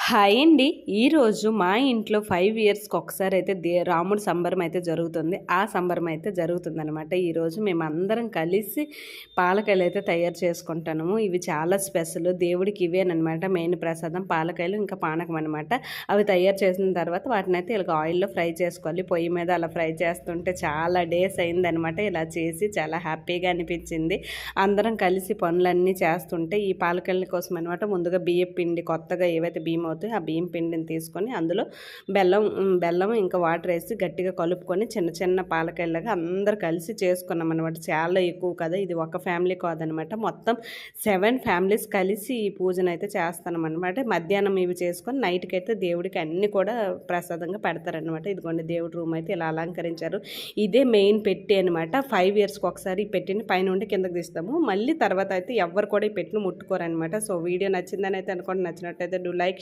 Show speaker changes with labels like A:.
A: Hi అండి. ఈరోజు మా ఇంట్లో 5 ఇయర్స్‌కి ఒకసారి అయితే రాముడి సంబరం అయితే జరుగుతుంది. ఆ సంబరం అయితే జరుగుతుందనమాట. ఈరోజు మేమందరం కలిసి పాలకాయలు అయితే తయారు చేసుకుంటున్నాము. ఇవి చాలా స్పెషల్. దేవుడికి ఇవేనమాట మెయిన్ ప్రసాదం పాలకాయలు, ఇంకా పానకం అనమాట. అవి తయారు చేసిన తర్వాత వాటినైతే ఇలాగ ఆయిల్‌లో ఫ్రై చేసుకోవాలి. పొయ్యి మీద అలా ఫ్రై చేస్తుంటే చాలా డేస్ అయిందనమాట. ఇలా చేసి చాలా హ్యాపీగా అనిపించింది. అందరం కలిసి పనులన్నీ చేస్తుంటే ఈ పాలకాయల కోసం అనమాట ముందుగా బియ్యం పిండి కొత్తగా ఏవైతే బియ్యం అవుతాయి ఆ బియ్యం పిండిని తీసుకొని అందులో బెల్లం ఇంకా వాటర్ వేసి గట్టిగా కలుపుకొని చిన్న చిన్న పాలకాయలాగా అందరు కలిసి చేసుకున్నాం అనమాట. చాలా ఎక్కువ కదా, ఇది ఒక ఫ్యామిలీ కాదనమాట, మొత్తం 7 ఫ్యామిలీస్ కలిసి ఈ పూజను అయితే చేస్తాం అనమాట. మధ్యాహ్నం ఇవి చేసుకొని నైట్కి అయితే దేవుడికి అన్నీ కూడా ప్రసాదంగా పెడతారనమాట. ఇదిగోండి దేవుడి రూమ్ అయితే ఇలా అలంకరించారు. ఇదే మెయిన్ పెట్టి అనమాట. 5 ఇయర్స్కి ఒకసారి ఈ పెట్టిని పైనుండి కిందకి తీస్తాము. మళ్ళీ తర్వాత అయితే ఎవ్వరు కూడా ఈ పెట్టిని ముట్టుకోరనమాట. సో వీడియో నచ్చిందని అయితే అనుకోండి. నచ్చినట్టయితే డూ లైక్